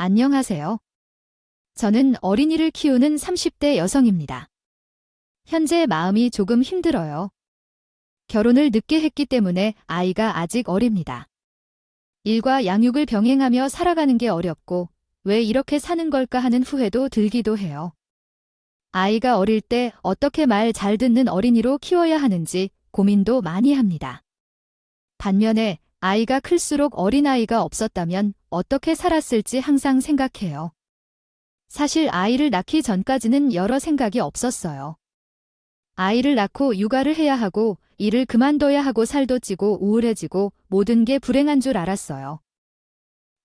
안녕하세요. 저는 어린이를 키우는 30대 여성입니다. 현재 마음이 조금 힘들어요. 결혼을 늦게 했기 때문에 아이가 아직 어립니다. 일과 양육을 병행하며 살아가는 게 어렵고 왜 이렇게 사는 걸까 하는 후회도 들기도 해요. 아이가 어릴 때 어떻게 말 잘 듣는 어린이로 키워야 하는지 고민도 많이 합니다. 반면에 아이가 클수록 어린아이가 없었다면 어떻게 살았을지 항상 생각해요. 사실 아이를 낳기 전까지는 여러 생각이 없었어요. 아이를 낳고 육아를 해야 하고 일을 그만둬야 하고 살도 찌고 우울해지고 모든 게 불행한 줄 알았어요.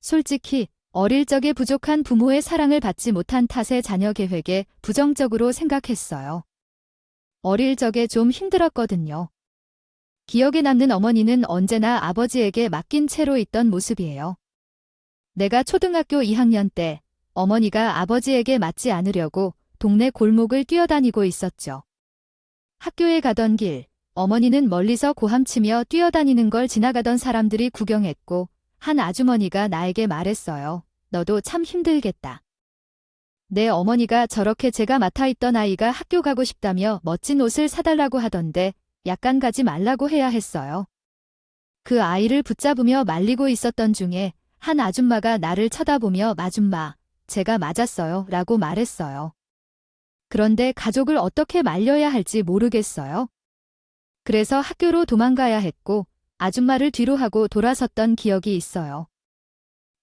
솔직히 어릴 적에 부족한 부모의 사랑을 받지 못한 탓에 자녀 계획에 부정적으로 생각했어요. 어릴 적에 좀 힘들었거든요. 기억에 남는 어머니는 언제나 아버지에게 맡긴 채로 있던 모습이에요. 내가 초등학교 2학년 때 어머니가 아버지에게 맞지 않으려고 동네 골목을 뛰어다니고 있었죠. 학교에 가던 길, 어머니는 멀리서 고함치며 뛰어다니는 걸 지나가던 사람들이 구경했고 한 아주머니가 나에게 말했어요. 너도 참 힘들겠다. 내 어머니가 저렇게 제가 맡아 있던 아이가 학교 가고 싶다며 멋진 옷을 사달라고 하던데 약간 가지 말라고 해야 했어요. 그 아이를 붙잡으며 말리고 있었던 중에 한 아줌마가 나를 쳐다보며 아줌마, 제가 맞았어요 라고 말했어요. 그런데 가족을 어떻게 말려야 할지 모르겠어요. 그래서 학교로 도망가야 했고 아줌마를 뒤로 하고 돌아섰던 기억이 있어요.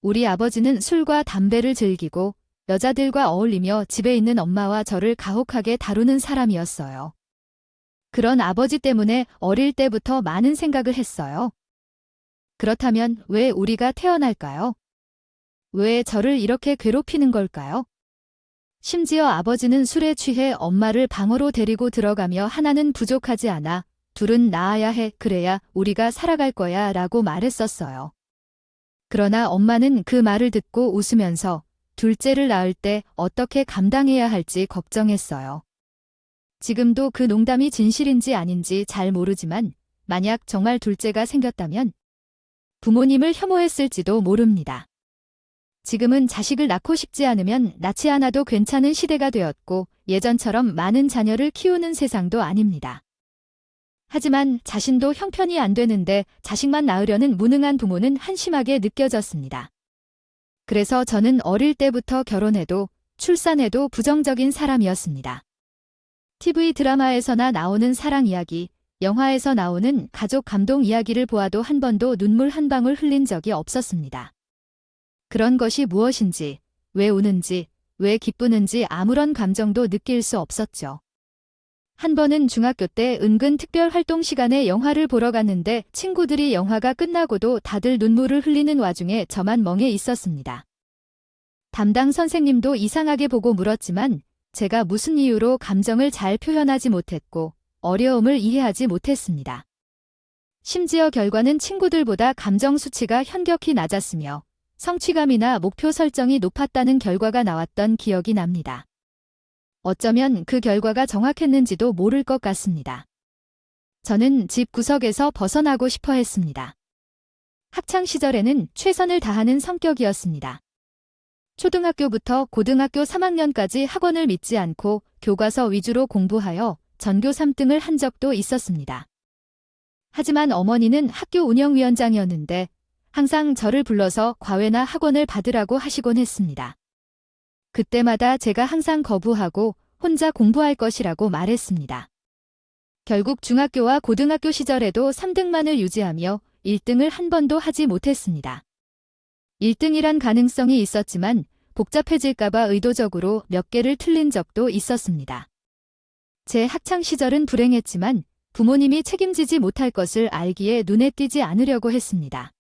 우리 아버지는 술과 담배를 즐기고 여자들과 어울리며 집에 있는 엄마와 저를 가혹하게 다루는 사람이었어요. 그런 아버지 때문에 어릴 때부터 많은 생각을 했어요. 그렇다면 왜 우리가 태어날까요? 왜 저를 이렇게 괴롭히는 걸까요? 심지어 아버지는 술에 취해 엄마를 방으로 데리고 들어가며 하나는 부족하지 않아, 둘은 낳아야 해, 그래야 우리가 살아갈 거야 라고 말했었어요. 그러나 엄마는 그 말을 듣고 웃으면서 둘째를 낳을 때 어떻게 감당해야 할지 걱정했어요. 지금도 그 농담이 진실인지 아닌지 잘 모르지만 만약 정말 둘째가 생겼다면 부모님을 혐오했을지도 모릅니다. 지금은 자식을 낳고 싶지 않으면 낳지 않아도 괜찮은 시대가 되었고 예전처럼 많은 자녀를 키우는 세상도 아닙니다. 하지만 자신도 형편이 안 되는데 자식만 낳으려는 무능한 부모는 한심하게 느껴졌습니다. 그래서 저는 어릴 때부터 결혼해도 출산해도 부정적인 사람이었습니다. TV 드라마에서나 나오는 사랑 이야기, 영화에서 나오는 가족 감동 이야기를 보아도 한 번도 눈물 한 방울 흘린 적이 없었습니다. 그런 것이 무엇인지, 왜 우는지, 왜 기쁘는지 아무런 감정도 느낄 수 없었죠. 한 번은 중학교 때 은근 특별 활동 시간에 영화를 보러 갔는데 친구들이 영화가 끝나고도 다들 눈물을 흘리는 와중에 저만 멍해 있었습니다. 담당 선생님도 이상하게 보고 물었지만 제가 무슨 이유로 감정을 잘 표현하지 못했고 어려움을 이해하지 못했습니다. 심지어 결과는 친구들보다 감정 수치가 현격히 낮았으며 성취감이나 목표 설정이 높았다는 결과가 나왔던 기억이 납니다. 어쩌면 그 결과가 정확했는지도 모를 것 같습니다. 저는 집 구석에서 벗어나고 싶어 했습니다. 학창 시절에는 최선을 다하는 성격이었습니다. 초등학교부터 고등학교 3학년까지 학원을 믿지 않고 교과서 위주로 공부하여 전교 3등을 한 적도 있었습니다. 하지만 어머니는 학교 운영위원장이었는데 항상 저를 불러서 과외나 학원을 받으라고 하시곤 했습니다. 그때마다 제가 항상 거부하고 혼자 공부할 것이라고 말했습니다. 결국 중학교와 고등학교 시절에도 3등만을 유지하며 1등을 한 번도 하지 못했습니다. 1등이란 가능성이 있었지만 복잡해질까봐 의도적으로 몇 개를 틀린 적도 있었습니다. 제 학창 시절은 불행했지만 부모님이 책임지지 못할 것을 알기에 눈에 띄지 않으려고 했습니다.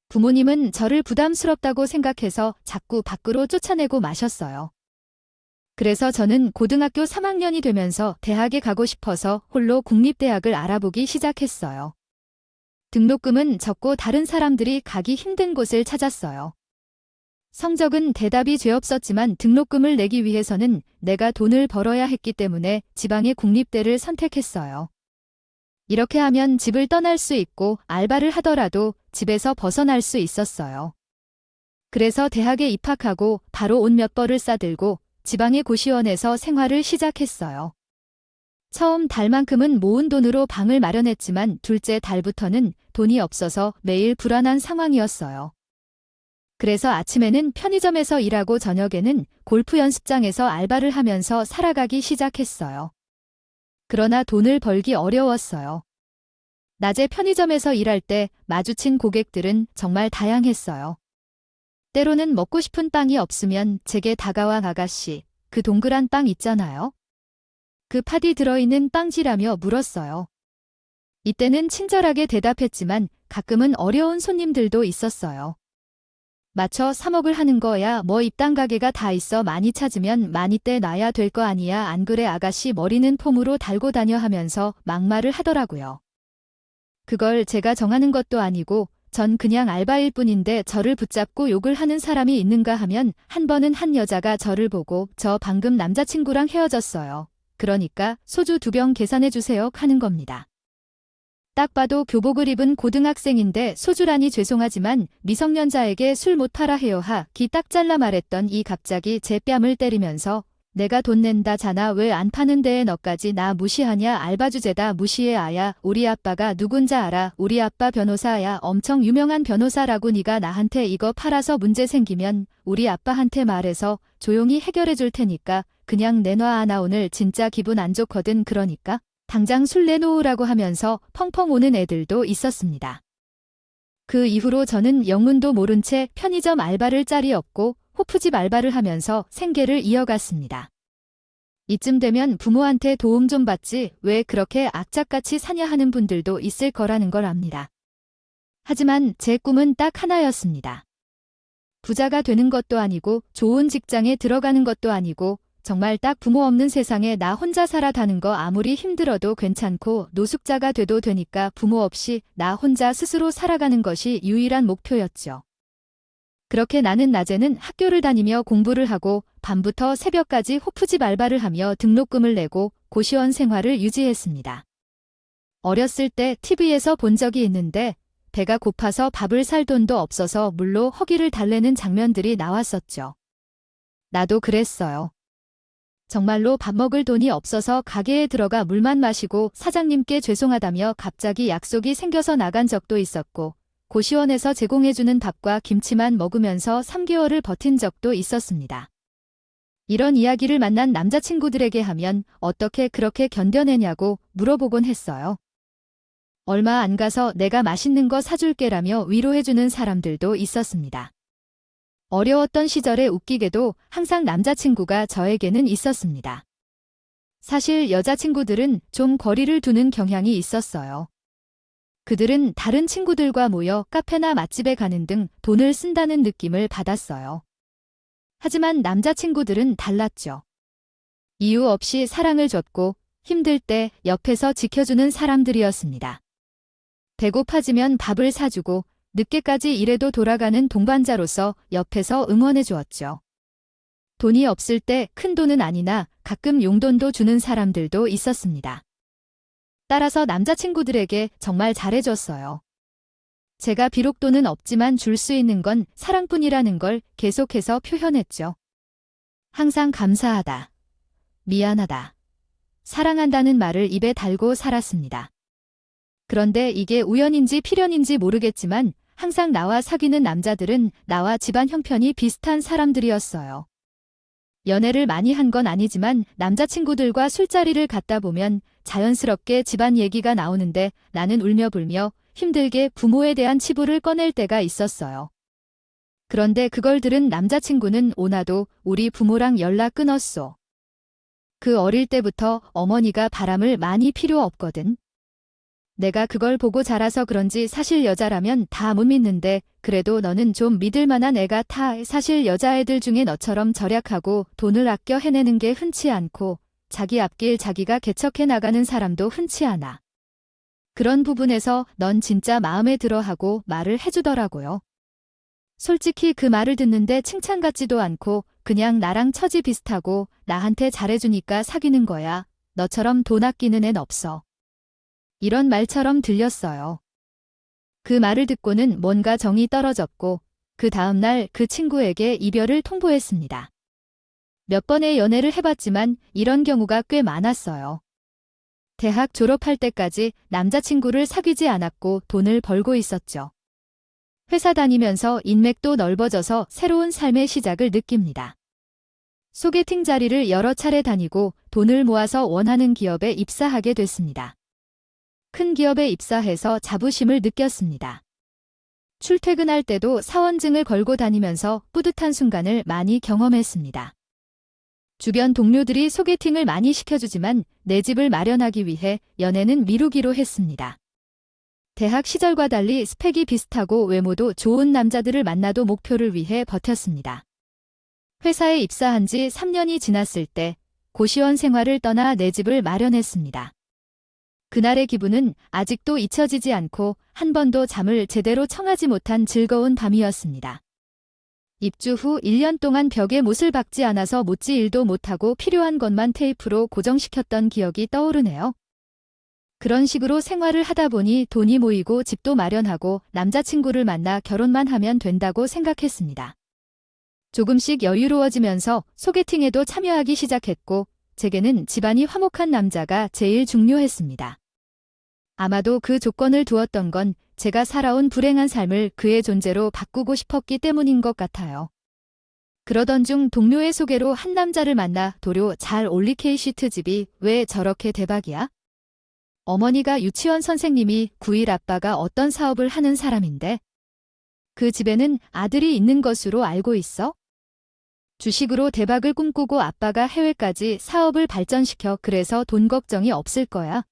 부모님은 저를 부담스럽다고 생각해서 자꾸 밖으로 쫓아내고 마셨어요. 그래서 저는 고등학교 3학년이 되면서 대학에 가고 싶어서 홀로 국립대학을 알아보기 시작했어요. 등록금은 적고 다른 사람들이 가기 힘든 곳을 찾았어요. 성적은 대답이 죄 없었지만 등록금을 내기 위해서는 내가 돈을 벌어야 했기 때문에 지방의 국립대를 선택했어요. 이렇게 하면 집을 떠날 수 있고 알바를 하더라도 집에서 벗어날 수 있었어요. 그래서 대학에 입학하고 바로 옷 몇 벌을 싸들고 지방의 고시원에서 생활을 시작했어요. 처음 달만큼은 모은 돈으로 방을 마련했지만 둘째 달부터는 돈이 없어서 매일 불안한 상황이었어요. 그래서 아침에는 편의점에서 일하고 저녁에는 골프 연습장에서 알바를 하면서 살아가기 시작했어요. 그러나 돈을 벌기 어려웠어요. 낮에 편의점에서 일할 때 마주친 고객들은 정말 다양했어요. 때로는 먹고 싶은 빵이 없으면 제게 다가와 아가씨, 그 동그란 빵 있잖아요. 그 팥이 들어있는 빵지라며 물었어요. 이때는 친절하게 대답했지만 가끔은 어려운 손님들도 있었어요. 맞춰 사 먹을 하는 거야 뭐 입당 가게가 다 있어 많이 찾으면 많이 떼놔야 될 거 아니야 안 그래 아가씨 머리는 폼으로 달고 다녀 하면서 막말을 하더라고요. 그걸 제가 정하는 것도 아니고 전 그냥 알바일 뿐인데 저를 붙잡고 욕을 하는 사람이 있는가 하면 한 번은 한 여자가 저를 보고 저 방금 남자친구랑 헤어졌어요. 그러니까 소주 2병 계산해 주세요 하는 겁니다. 딱 봐도 교복을 입은 고등학생인데 소주라니 죄송하지만 미성년자에게 술 못 팔아 해요 기 딱 잘라 말했던 이 갑자기 제 뺨을 때리면서 내가 돈 낸다잖아 왜 안 파는 데에 너까지 나 무시하냐 알바 주제다 무시해 아야 우리 아빠가 누군지 알아 우리 아빠 변호사야 엄청 유명한 변호사라고 네가 나한테 이거 팔아서 문제 생기면 우리 아빠한테 말해서 조용히 해결해 줄 테니까 그냥 내놔 나 오늘 진짜 기분 안 좋거든 그러니까 당장 술 내놓으라고 하면서 펑펑 오는 애들도 있었습니다. 그 이후로 저는 영문도 모른 채 편의점 알바를 짤이 없고 호프집 알바를 하면서 생계를 이어갔습니다. 이쯤 되면 부모한테 도움 좀 받지 왜 그렇게 악착같이 사냐 하는 분들도 있을 거라는 걸 압니다. 하지만 제 꿈은 딱 하나였습니다. 부자가 되는 것도 아니고 좋은 직장에 들어가는 것도 아니고 정말 딱 부모 없는 세상에 나 혼자 살아다는 거 아무리 힘들어도 괜찮고 노숙자가 돼도 되니까 부모 없이 나 혼자 스스로 살아가는 것이 유일한 목표였죠. 그렇게 나는 낮에는 학교를 다니며 공부를 하고 밤부터 새벽까지 호프집 알바를 하며 등록금을 내고 고시원 생활을 유지했습니다. 어렸을 때 TV에서 본 적이 있는데 배가 고파서 밥을 살 돈도 없어서 물로 허기를 달래는 장면들이 나왔었죠. 나도 그랬어요. 정말로 밥 먹을 돈이 없어서 가게에 들어가 물만 마시고 사장님께 죄송하다며 갑자기 약속이 생겨서 나간 적도 있었고 고시원에서 제공해주는 밥과 김치만 먹으면서 3개월을 버틴 적도 있었습니다. 이런 이야기를 만난 남자친구들에게 하면 어떻게 그렇게 견뎌내냐고 물어보곤 했어요. 얼마 안 가서 내가 맛있는 거 사줄게라며 위로해주는 사람들도 있었습니다. 어려웠던 시절에 웃기게도 항상 남자친구가 저에게는 있었습니다. 사실 여자친구들은 좀 거리를 두는 경향이 있었어요. 그들은 다른 친구들과 모여 카페나 맛집에 가는 등 돈을 쓴다는 느낌을 받았어요. 하지만 남자친구들은 달랐죠. 이유 없이 사랑을 줬고 힘들 때 옆에서 지켜주는 사람들이었습니다. 배고파지면 밥을 사주고 늦게까지 일해도 돌아가는 동반자로서 옆에서 응원해 주었죠. 돈이 없을 때 큰 돈은 아니나 가끔 용돈도 주는 사람들도 있었습니다. 따라서 남자친구들에게 정말 잘해줬어요. 제가 비록 돈은 없지만 줄 수 있는 건 사랑뿐이라는 걸 계속해서 표현했죠. 항상 감사하다, 미안하다, 사랑한다는 말을 입에 달고 살았습니다. 그런데 이게 우연인지 필연인지 모르겠지만 항상 나와 사귀는 남자들은 나와 집안 형편이 비슷한 사람들이었어요. 연애를 많이 한 건 아니지만 남자친구들과 술자리를 갔다 보면 자연스럽게 집안 얘기가 나오는데 나는 울며불며 힘들게 부모에 대한 치부를 꺼낼 때가 있었어요. 그런데 그걸 들은 남자친구는 오나도 우리 부모랑 연락 끊었소. 그 어릴 때부터 어머니가 바람을 많이 필요 없거든. 내가 그걸 보고 자라서 그런지 사실 여자라면 다 못 믿는데 그래도 너는 좀 믿을 만한 애 같아. 사실 여자애들 중에 너처럼 절약하고 돈을 아껴 해내는 게 흔치 않고 자기 앞길 자기가 개척해 나가는 사람도 흔치 않아. 그런 부분에서 넌 진짜 마음에 들어 하고 말을 해주더라고요. 솔직히 그 말을 듣는데 칭찬 같지도 않고 그냥 나랑 처지 비슷하고 나한테 잘해주니까 사귀는 거야. 너처럼 돈 아끼는 앤 없어. 이런 말처럼 들렸어요. 그 말을 듣고는 뭔가 정이 떨어졌고 그 다음날 그 친구에게 이별을 통보했습니다. 몇 번의 연애를 해봤지만 이런 경우가 꽤 많았어요. 대학 졸업할 때까지 남자친구를 사귀지 않았고 돈을 벌고 있었죠. 회사 다니면서 인맥도 넓어져서 새로운 삶의 시작을 느낍니다. 소개팅 자리를 여러 차례 다니고 돈을 모아서 원하는 기업에 입사하게 됐습니다. 큰 기업에 입사해서 자부심을 느꼈습니다. 출퇴근할 때도 사원증을 걸고 다니면서 뿌듯한 순간을 많이 경험했습니다. 주변 동료들이 소개팅을 많이 시켜주지만 내 집을 마련하기 위해 연애는 미루기로 했습니다. 대학 시절과 달리 스펙이 비슷하고 외모도 좋은 남자들을 만나도 목표를 위해 버텼습니다. 회사에 입사한 지 3년이 지났을 때 고시원 생활을 떠나 내 집을 마련했습니다. 그날의 기분은 아직도 잊혀지지 않고 한 번도 잠을 제대로 청하지 못한 즐거운 밤이었습니다. 입주 후 1년 동안 벽에 못을 박지 않아서 못지 일도 못하고 필요한 것만 테이프로 고정시켰던 기억이 떠오르네요. 그런 식으로 생활을 하다 보니 돈이 모이고 집도 마련하고 남자친구를 만나 결혼만 하면 된다고 생각했습니다. 조금씩 여유로워지면서 소개팅에도 참여하기 시작했고 제게는 집안이 화목한 남자가 제일 중요했습니다. 아마도 그 조건을 두었던 건 제가 살아온 불행한 삶을 그의 존재로 바꾸고 싶었기 때문인 것 같아요. 그러던 중 동료의 소개로 한 남자를 만나 도료 잘 올리케이 시트 집이 왜 저렇게 대박이야? 어머니가 유치원 선생님이 9일 아빠가 어떤 사업을 하는 사람인데 그 집에는 아들이 있는 것으로 알고 있어? 주식으로 대박을 꿈꾸고 아빠가 해외까지 사업을 발전시켜 그래서 돈 걱정이 없을 거야.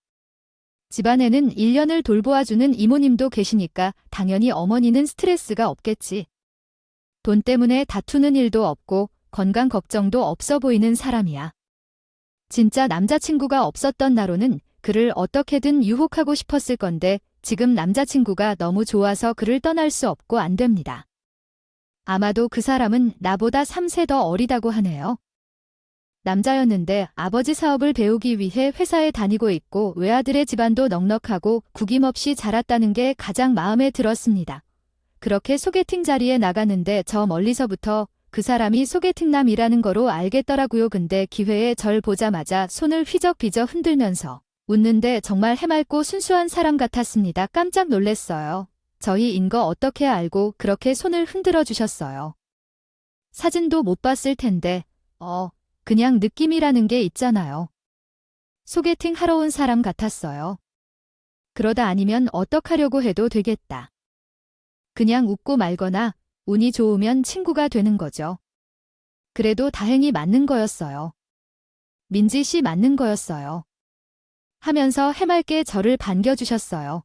집안에는 1년을 돌보아주는 이모님도 계시니까 당연히 어머니는 스트레스가 없겠지. 돈 때문에 다투는 일도 없고 건강 걱정도 없어 보이는 사람이야. 진짜 남자친구가 없었던 나로는 그를 어떻게든 유혹하고 싶었을 건데 지금 남자친구가 너무 좋아서 그를 떠날 수 없고 안 됩니다. 아마도 그 사람은 나보다 3세 더 어리다고 하네요. 남자였는데 아버지 사업을 배우기 위해 회사에 다니고 있고 외아들의 집안도 넉넉하고 구김없이 자랐다는 게 가장 마음에 들었습니다. 그렇게 소개팅 자리에 나가는데 저 멀리서부터 그 사람이 소개팅남이라는 거로 알겠더라고요. 근데 기회에 절 보자마자 손을 휘적휘적 흔들면서 웃는데 정말 해맑고 순수한 사람 같았습니다. 깜짝 놀랐어요. 저희인 거 어떻게 알고 그렇게 손을 흔들어 주셨어요. 사진도 못 봤을 텐데, 그냥 느낌이라는 게 있잖아요. 소개팅 하러 온 사람 같았어요. 그러다 아니면 어떡하려고 해도 되겠다. 그냥 웃고 말거나 운이 좋으면 친구가 되는 거죠. 그래도 다행히 맞는 거였어요. 민지 씨 맞는 거였어요. 하면서 해맑게 저를 반겨주셨어요.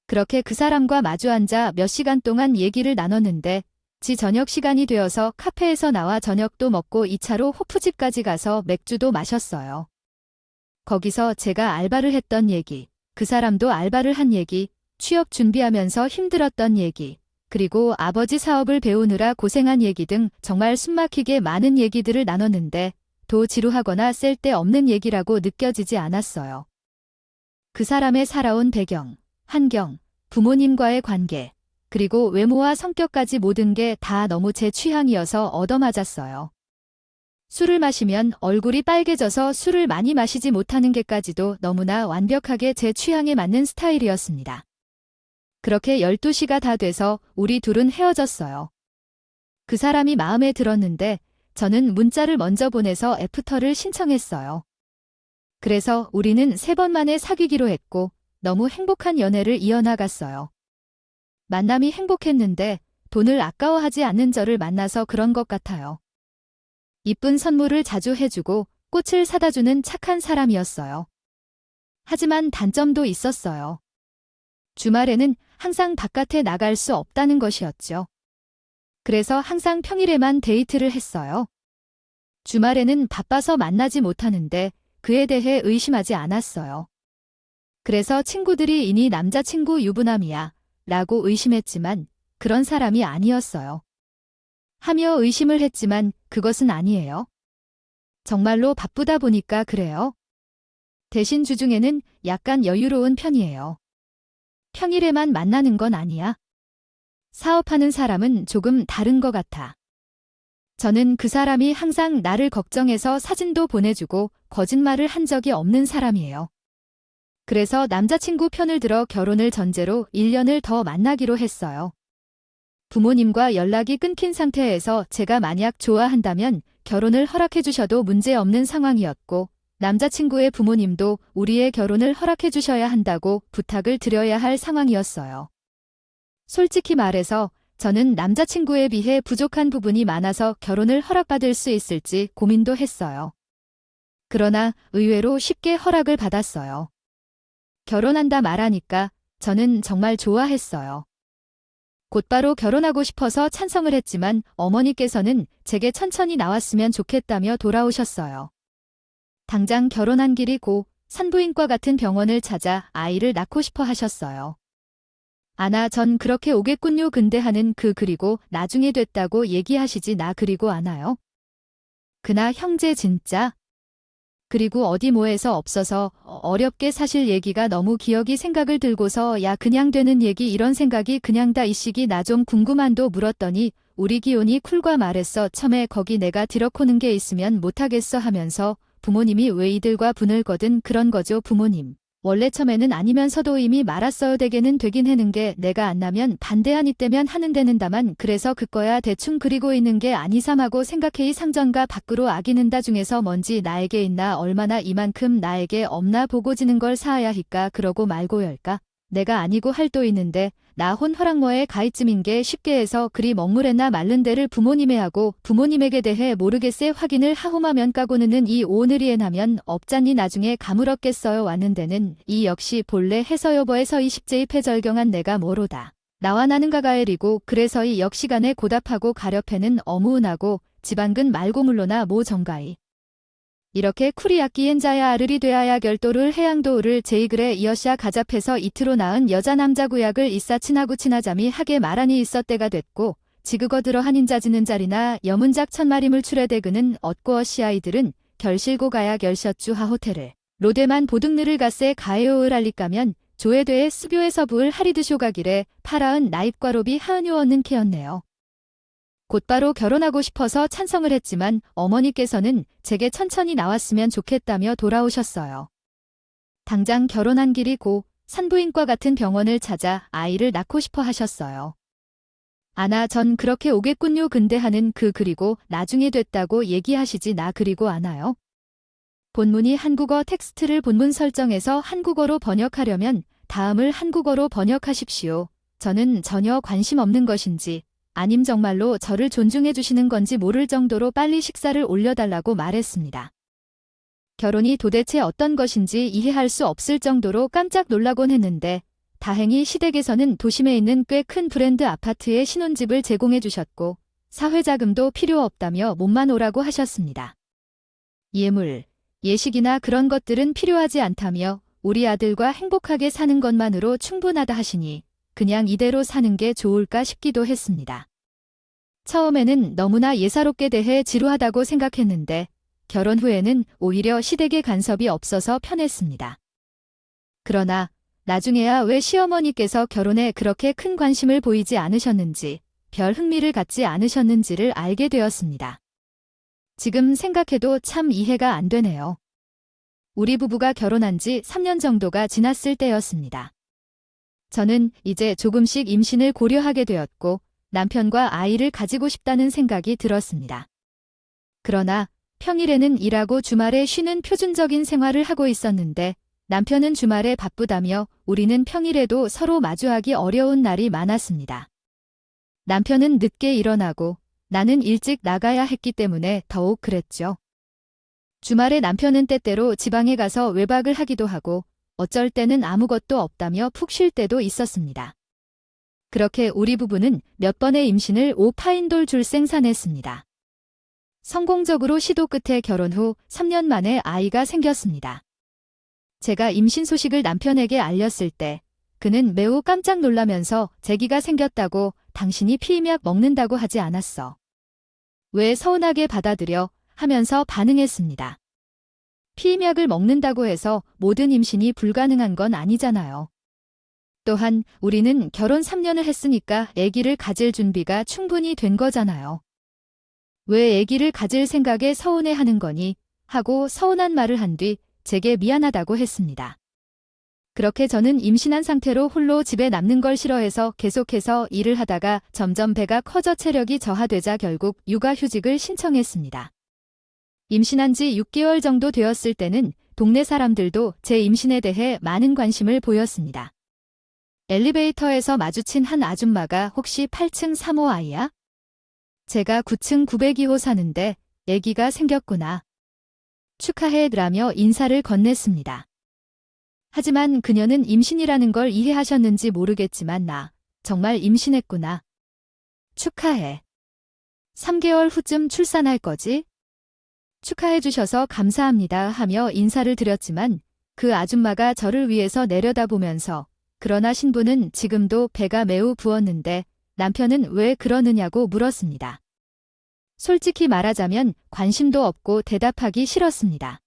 그렇게 그 사람과 마주 앉아 몇 시간 동안 얘기를 나눴는데 지 저녁 시간이 되어서 카페에서 나와 저녁도 먹고 2차로 호프집까지 가서 맥주도 마셨어요. 거기서 제가 알바를 했던 얘기, 그 사람도 알바를 한 얘기, 취업 준비하면서 힘들었던 얘기, 그리고 아버지 사업을 배우느라 고생한 얘기 등 정말 숨막히게 많은 얘기들을 나눴는데 도 지루하거나 쓸데없는 얘기라고 느껴지지 않았어요. 그 사람의 살아온 배경, 환경, 부모님과의 관계, 그리고 외모와 성격까지 모든 게 다 너무 제 취향이어서 얻어맞았어요. 술을 마시면 얼굴이 빨개져서 술을 많이 마시지 못하는 게까지도 너무나 완벽하게 제 취향에 맞는 스타일이었습니다. 그렇게 12시가 다 돼서 우리 둘은 헤어졌어요. 그 사람이 마음에 들었는데 저는 문자를 먼저 보내서 애프터를 신청했어요. 그래서 우리는 3번 만에 사귀기로 했고 너무 행복한 연애를 이어나갔어요. 만남이 행복했는데 돈을 아까워하지 않는 저를 만나서 그런 것 같아요. 이쁜 선물을 자주 해주고 꽃을 사다 주는 착한 사람이었어요. 하지만 단점도 있었어요. 주말에는 항상 바깥에 나갈 수 없다는 것이었죠. 그래서 항상 평일에만 데이트를 했어요. 주말에는 바빠서 만나지 못하는데 그에 대해 의심하지 않았어요. 그래서 친구들이 이니 남자친구 유부남이야 라고 의심했지만 그런 사람이 아니었어요. 하며 의심을 했지만 그것은 아니에요. 정말로 바쁘다 보니까 그래요. 대신 주중에는 약간 여유로운 편이에요. 평일에만 만나는 건 아니야. 사업하는 사람은 조금 다른 것 같아. 저는 그 사람이 항상 나를 걱정해서 사진도 보내주고 거짓말을 한 적이 없는 사람이에요. 그래서 남자친구 편을 들어 결혼을 전제로 1년을 더 만나기로 했어요. 부모님과 연락이 끊긴 상태에서 제가 만약 좋아한다면 결혼을 허락해 주셔도 문제 없는 상황이었고, 남자친구의 부모님도 우리의 결혼을 허락해 주셔야 한다고 부탁을 드려야 할 상황이었어요. 솔직히 말해서 저는 남자친구에 비해 부족한 부분이 많아서 결혼을 허락받을 수 있을지 고민도 했어요. 그러나 의외로 쉽게 허락을 받았어요. 결혼한다 말하니까 저는 정말 좋아했어요. 곧바로 결혼하고 싶어서 찬성을 했지만 어머니께서는 제게 천천히 나왔으면 좋겠다며 돌아오셨어요. 당장 결혼한 길이 고 산부인과 같은 병원을 찾아 아이를 낳고 싶어 하셨어요. 아나 전 그렇게 오겠군요. 근데 하는 그리고 나중에 됐다고 얘기하시지 나 그리고 아나요? 그나 형제 진짜? 그리고 어디 뭐해서 없어서 어렵게 사실 얘기가 너무 기억이 생각을 들고서 야 그냥 되는 얘기 이런 생각이 그냥 다 이시기 나 좀 궁금한도 물었더니 우리 기온이 쿨과 말했어. 처음에 거기 내가 디럭코는 게 있으면 못하겠어 하면서 부모님이 왜 이들과 분을 거든 그런 거죠 부모님. 원래 처음에는 아니면서도 이미 말았어요. 되게는 되긴 해는 게 내가 안 나면 반대하니 때면 하는 데는다만 그래서 그거야 대충 그리고 있는 게 아니삼하고 생각해 이 상전과 밖으로 아기는다 중에서 뭔지 나에게 있나 얼마나 이만큼 나에게 없나 보고 지는 걸 사야 히까 그러고 말고 열까 내가 아니고 할 또 있는데 나 혼 허락뭐에 가이쯤인 게 쉽게 해서 그리 먹물했나 말른 데를 부모님에 하고 부모님에게 대해 모르겠세 확인을 하후마면 까고는 이 오늘이에 나면 업자니 나중에 가물었겠어요. 왔는 데는 이 역시 본래 해서 여보에서 이 십제의 패절경한 내가 뭐로다. 나와 나는 가가엘이고 그래서 이 역시간에 고답하고 가렵해는 어무운하고 지방근 말고 물로나 모 정가이. 이렇게 쿠리야끼엔자야 아르리 되어야 결도를 해양도를 제이글에 이어샤 가잡해서 이트로 낳은 여자 남자 구약을 이싸 친하고 친하자미 하게 말하니 있었 때가 됐고 지그거 들어 한인자지는 자리나 여문작 천마림을 출해대그는 얻고 어시 아이들은 결실고 가야 결셔주 하호텔을 로데만 보등느를 가세 가에오을 알리까면 조회대에 수교에서 부을 하리드쇼 가길에 파라은 나입과로비 하은요 얻는 캐였네요. 곧바로 결혼하고 싶어서 찬성을 했지만 어머니께서는 제게 천천히 나왔으면 좋겠다며 돌아오셨어요. 당장 결혼한 길이 고 산부인과 같은 병원을 찾아 아이를 낳고 싶어 하셨어요. 아나 전 그렇게 오겠군요. 근데 하는 그리고 나중에 됐다고 얘기하시지 나 그리고 아나요? 본문이 한국어 텍스트를 본문 설정에서 한국어로 번역하려면 다음을 한국어로 번역하십시오. 저는 전혀 관심 없는 것인지 아님 정말로 저를 존중해 주시는 건지 모를 정도로 빨리 식사를 올려달라고 말했습니다. 결혼이 도대체 어떤 것인지 이해할 수 없을 정도로 깜짝 놀라곤 했는데 다행히 시댁에서는 도심에 있는 꽤 큰 브랜드 아파트에 신혼집을 제공해 주셨고 사회자금도 필요 없다며 몸만 오라고 하셨습니다. 예물, 예식이나 그런 것들은 필요하지 않다며 우리 아들과 행복하게 사는 것만으로 충분하다 하시니 그냥 이대로 사는 게 좋을까 싶기도 했습니다. 처음에는 너무나 예사롭게 대해 지루하다고 생각했는데 결혼 후에는 오히려 시댁에 간섭이 없어서 편했습니다. 그러나 나중에야 왜 시어머니께서 결혼에 그렇게 큰 관심을 보이지 않으셨는지, 별 흥미를 갖지 않으셨는지를 알게 되었습니다. 지금 생각해도 참 이해가 안 되네요. 우리 부부가 결혼한 지 3년 정도가 지났을 때였습니다. 저는 이제 조금씩 임신을 고려하게 되었고 남편과 아이를 가지고 싶다는 생각이 들었습니다. 그러나 평일에는 일하고 주말에 쉬는 표준적인 생활을 하고 있었는데 남편은 주말에 바쁘다며 우리는 평일에도 서로 마주하기 어려운 날이 많았습니다. 남편은 늦게 일어나고 나는 일찍 나가야 했기 때문에 더욱 그랬죠. 주말에 남편은 때때로 지방에 가서 외박을 하기도 하고 어쩔 때는 아무것도 없다며 푹 쉴 때도 있었습니다. 그렇게 우리 부부는 몇 번의 임신을 5파인돌 줄 생산했습니다. 성공적으로 시도 끝에 결혼 후 3년 만에 아이가 생겼습니다. 제가 임신 소식을 남편에게 알렸을 때 그는 매우 깜짝 놀라면서 제기가 생겼다고 당신이 피임약 먹는다고 하지 않았어. 왜 서운하게 받아들여 하면서 반응했습니다. 피임약을 먹는다고 해서 모든 임신이 불가능한 건 아니잖아요. 또한 우리는 결혼 3년을 했으니까 아기를 가질 준비가 충분히 된 거잖아요. 왜 아기를 가질 생각에 서운해하는 거니? 하고 서운한 말을 한 뒤 제게 미안하다고 했습니다. 그렇게 저는 임신한 상태로 홀로 집에 남는 걸 싫어해서 계속해서 일을 하다가 점점 배가 커져 체력이 저하되자 결국 육아휴직을 신청했습니다. 임신한 지 6개월 정도 되었을 때는 동네 사람들도 제 임신에 대해 많은 관심을 보였습니다. 엘리베이터에서 마주친 한 아줌마가 혹시 8층 3호 아이야? 제가 9층 902호 사는데 아기가 생겼구나. 축하해 라며 인사를 건넸습니다. 하지만 그녀는 임신이라는 걸 이해하셨는지 모르겠지만 나 정말 임신했구나. 축하해. 3개월 후쯤 출산할 거지? 축하해 주셔서 감사합니다 하며 인사를 드렸지만 그 아줌마가 저를 위해서 내려다보면서 그러나 신부는 지금도 배가 매우 부었는데 남편은 왜 그러느냐고 물었습니다. 솔직히 말하자면 관심도 없고 대답하기 싫었습니다.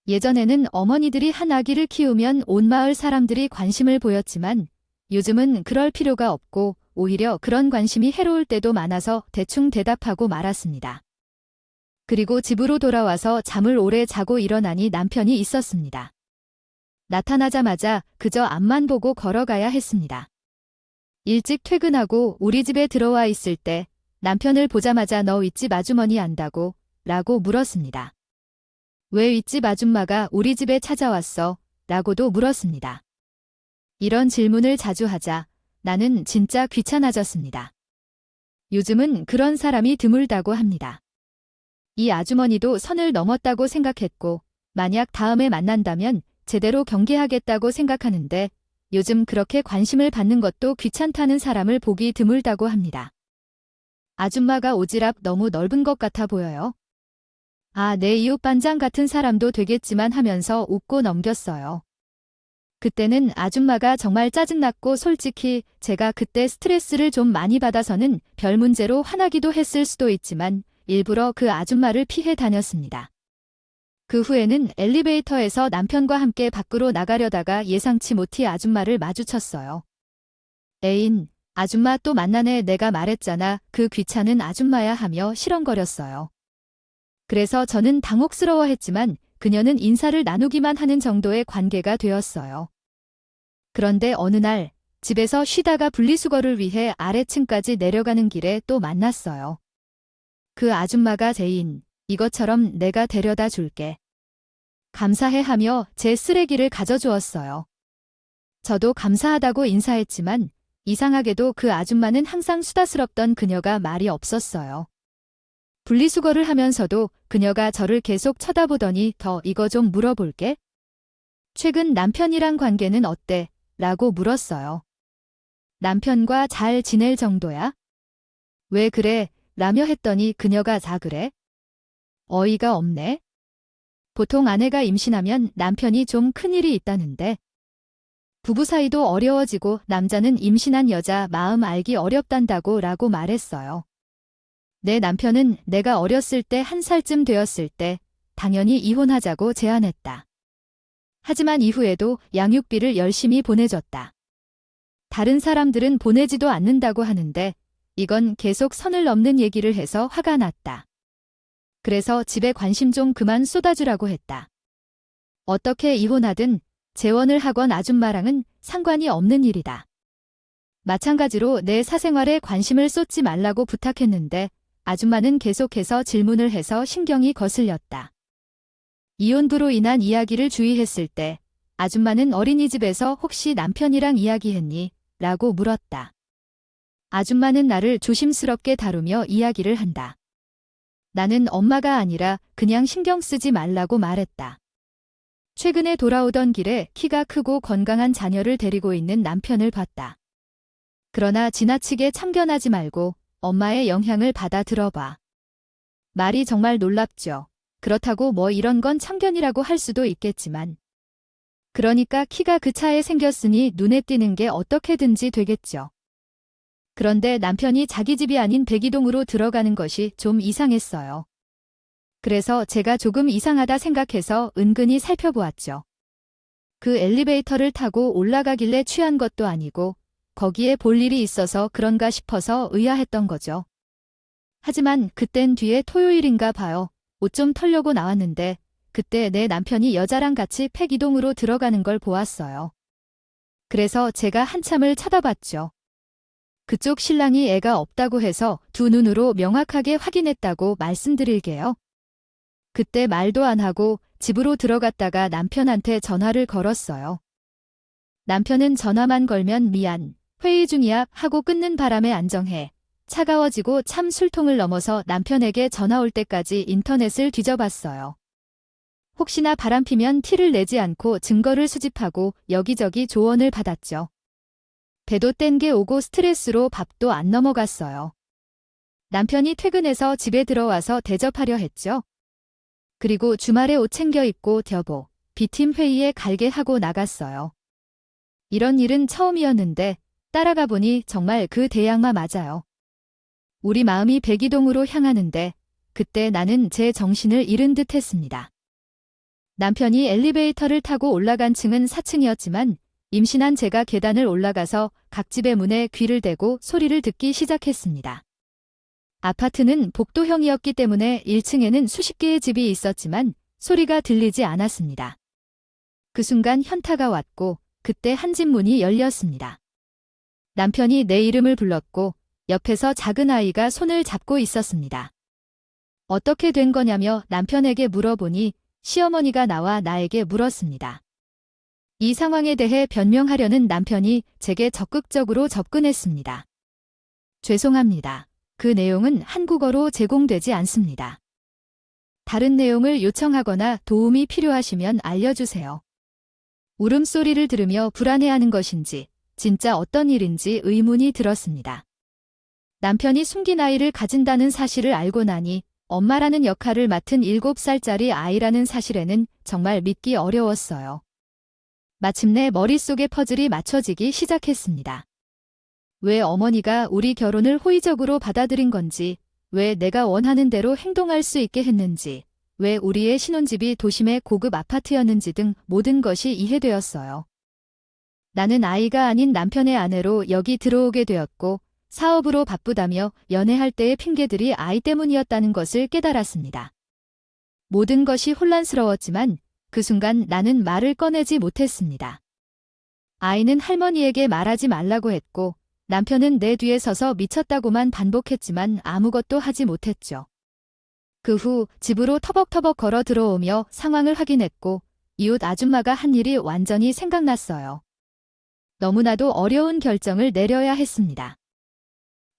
예전에는 어머니들이 한 아기를 키우면 온 마을 사람들이 관심을 보였지만 요즘은 그럴 필요가 없고 오히려 그런 관심이 해로울 때도 많아서 대충 대답하고 말았습니다. 그리고 집으로 돌아와서 잠을 오래 자고 일어나니 남편이 있었습니다. 나타나자마자 그저 앞만 보고 걸어가야 했습니다. 일찍 퇴근하고 우리 집에 들어와 있을 때 남편을 보자마자 너 윗집 아주머니 안다고? 라고 물었습니다. 왜 윗집 아줌마가 우리 집에 찾아왔어? 라고도 물었습니다. 이런 질문을 자주 하자 나는 진짜 귀찮아졌습니다. 요즘은 그런 사람이 드물다고 합니다. 이 아주머니도 선을 넘었다고 생각했고 만약 다음에 만난다면 제대로 경계하겠다고 생각하는데 요즘 그렇게 관심을 받는 것도 귀찮다는 사람을 보기 드물다고 합니다. 아줌마가 오지랖 너무 넓은 것 같아 보여요. 아, 내 이웃반장 같은 사람도 되겠지만 하면서 웃고 넘겼어요. 그때는 아줌마가 정말 짜증났고 솔직히 제가 그때 스트레스를 좀 많이 받아서는 별 문제로 화나기도 했을 수도 있지만 일부러 그 아줌마를 피해 다녔습니다. 그 후에는 엘리베이터에서 남편과 함께 밖으로 나가려다가 예상치 못히 아줌마를 마주쳤어요. 애인, 아줌마 또 만나네 내가 말했잖아 그 귀찮은 아줌마야 하며 시렁거렸어요. 그래서 저는 당혹스러워했지만 그녀는 인사를 나누기만 하는 정도의 관계가 되었어요. 그런데 어느 날 집에서 쉬다가 분리수거를 위해 아래층까지 내려가는 길에 또 만났어요. 그 아줌마가 제인, 이것처럼 내가 데려다 줄게. 감사해 하며 제 쓰레기를 가져주었어요. 저도 감사하다고 인사했지만 이상하게도 그 아줌마는 항상 수다스럽던 그녀가 말이 없었어요. 분리수거를 하면서도 그녀가 저를 계속 쳐다보더니 더 이거 좀 물어볼게. 최근 남편이랑 관계는 어때? 라고 물었어요. 남편과 잘 지낼 정도야? 왜 그래? 라며 했더니 그녀가 자 그래? 어이가 없네. 보통 아내가 임신하면 남편이 좀 큰일이 있다는데. 부부 사이도 어려워지고 남자는 임신한 여자 마음 알기 어렵단다고 라고 말했어요. 내 남편은 내가 어렸을 때 1살쯤 되었을 때 당연히 이혼하자고 제안했다. 하지만 이후에도 양육비를 열심히 보내줬다. 다른 사람들은 보내지도 않는다고 하는데 이건 계속 선을 넘는 얘기를 해서 화가 났다. 그래서 집에 관심 좀 그만 쏟아주라고 했다. 어떻게 이혼하든 재혼을 하건 아줌마랑은 상관이 없는 일이다. 마찬가지로 내 사생활에 관심을 쏟지 말라고 부탁했는데 아줌마는 계속해서 질문을 해서 신경이 거슬렸다. 이혼부로 인한 이야기를 주의했을 때 아줌마는 어린이집에서 혹시 남편이랑 이야기했니? 라고 물었다. 아줌마는 나를 조심스럽게 다루며 이야기를 한다. 나는 엄마가 아니라 그냥 신경 쓰지 말라고 말했다. 최근에 돌아오던 길에 키가 크고 건강한 자녀를 데리고 있는 남편을 봤다. 그러나 지나치게 참견하지 말고 엄마의 영향을 받아 들어봐. 말이 정말 놀랍죠. 그렇다고 뭐 이런 건 참견이라고 할 수도 있겠지만. 그러니까 키가 그 차에 생겼으니 눈에 띄는 게 어떻게든지 되겠죠. 그런데 남편이 자기 집이 아닌 대기동으로 들어가는 것이 좀 이상했어요. 그래서 제가 조금 이상하다 생각해서 은근히 살펴보았죠. 그 엘리베이터를 타고 올라가길래 취한 것도 아니고 거기에 볼 일이 있어서 그런가 싶어서 의아했던 거죠. 하지만 그땐 뒤에 토요일인가 봐요. 옷 좀 털려고 나왔는데 그때 내 남편이 여자랑 같이 폐기동으로 들어가는 걸 보았어요. 그래서 제가 한참을 쳐다봤죠. 그쪽 신랑이 애가 없다고 해서 두 눈으로 명확하게 확인했다고 말씀드릴게요. 그때 말도 안 하고 집으로 들어갔다가 남편한테 전화를 걸었어요. 남편은 전화만 걸면 미안, 회의 중이야 하고 끊는 바람에 안정해. 차가워지고 참 술통을 넘어서 남편에게 전화 올 때까지 인터넷을 뒤져봤어요. 혹시나 바람피면 티를 내지 않고 증거를 수집하고 여기저기 조언을 받았죠. 배도 뗀 게 오고 스트레스로 밥도 안 넘어갔어요. 남편이 퇴근해서 집에 들어와서 대접하려 했죠. 그리고 주말에 옷 챙겨 입고 여보, B팀 회의에 갈게 하고 나갔어요. 이런 일은 처음이었는데 따라가 보니 정말 그 대양마 맞아요. 우리 마음이 백이동으로 향하는데 그때 나는 제 정신을 잃은 듯 했습니다. 남편이 엘리베이터를 타고 올라간 층은 4층이었지만 임신한 제가 계단을 올라가서 각 집의 문에 귀를 대고 소리를 듣기 시작했습니다. 아파트는 복도형이었기 때문에 1층에는 수십 개의 집이 있었지만 소리가 들리지 않았습니다. 그 순간 현타가 왔고 그때 한 집 문이 열렸습니다. 남편이 내 이름을 불렀고 옆에서 작은 아이가 손을 잡고 있었습니다. 어떻게 된 거냐며 남편에게 물어보니 시어머니가 나와 나에게 물었습니다. 이 상황에 대해 변명하려는 남편이 제게 적극적으로 접근했습니다. 죄송합니다. 그 내용은 한국어로 제공되지 않습니다. 다른 내용을 요청하거나 도움이 필요하시면 알려주세요. 울음소리를 들으며 불안해하는 것인지 진짜 어떤 일인지 의문이 들었습니다. 남편이 숨긴 아이를 가진다는 사실을 알고 나니 엄마라는 역할을 맡은 7살짜리 아이라는 사실에는 정말 믿기 어려웠어요. 마침내 머릿속의 퍼즐이 맞춰지기 시작했습니다. 왜 어머니가 우리 결혼을 호의적으로 받아들인 건지, 왜 내가 원하는 대로 행동할 수 있게 했는지, 왜 우리의 신혼집이 도심의 고급 아파트였는지 등 모든 것이 이해되었어요. 나는 아이가 아닌 남편의 아내로 여기 들어오게 되었고 사업으로 바쁘다며 연애할 때의 핑계들이 아이 때문이었다는 것을 깨달았습니다. 모든 것이 혼란스러웠지만 그 순간 나는 말을 꺼내지 못했습니다. 아이는 할머니에게 말하지 말라고 했고 남편은 내 뒤에 서서 미쳤다고만 반복했지만 아무것도 하지 못했죠. 그 후 집으로 터벅터벅 걸어 들어오며 상황을 확인했고 이웃 아줌마가 한 일이 완전히 생각났어요. 너무나도 어려운 결정을 내려야 했습니다.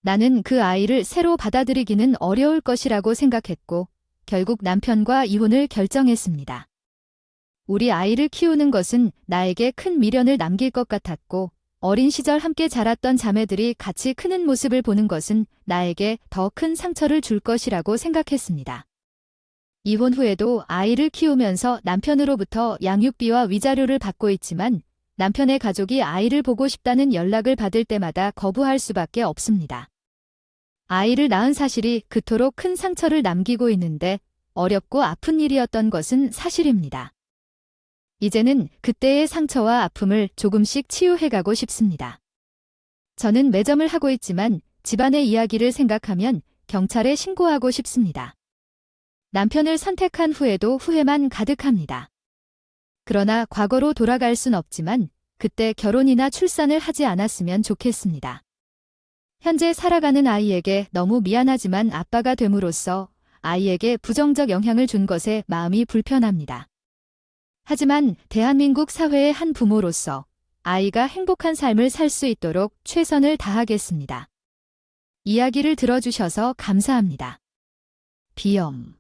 나는 그 아이를 새로 받아들이기는 어려울 것이라고 생각했고 결국 남편과 이혼을 결정했습니다. 우리 아이를 키우는 것은 나에게 큰 미련을 남길 것 같았고 어린 시절 함께 자랐던 자매들이 같이 크는 모습을 보는 것은 나에게 더 큰 상처를 줄 것이라고 생각했습니다. 이혼 후에도 아이를 키우면서 남편으로부터 양육비와 위자료를 받고 있지만 남편의 가족이 아이를 보고 싶다는 연락을 받을 때마다 거부할 수밖에 없습니다. 아이를 낳은 사실이 그토록 큰 상처를 남기고 있는데 어렵고 아픈 일이었던 것은 사실입니다. 이제는 그때의 상처와 아픔을 조금씩 치유해가고 싶습니다. 저는 매점을 하고 있지만 집안의 이야기를 생각하면 경찰에 신고하고 싶습니다. 남편을 선택한 후에도 후회만 가득합니다. 그러나 과거로 돌아갈 순 없지만 그때 결혼이나 출산을 하지 않았으면 좋겠습니다. 현재 살아가는 아이에게 너무 미안하지만 아빠가 됨으로써 아이에게 부정적 영향을 준 것에 마음이 불편합니다. 하지만 대한민국 사회의 한 부모로서 아이가 행복한 삶을 살 수 있도록 최선을 다하겠습니다. 이야기를 들어주셔서 감사합니다. 비염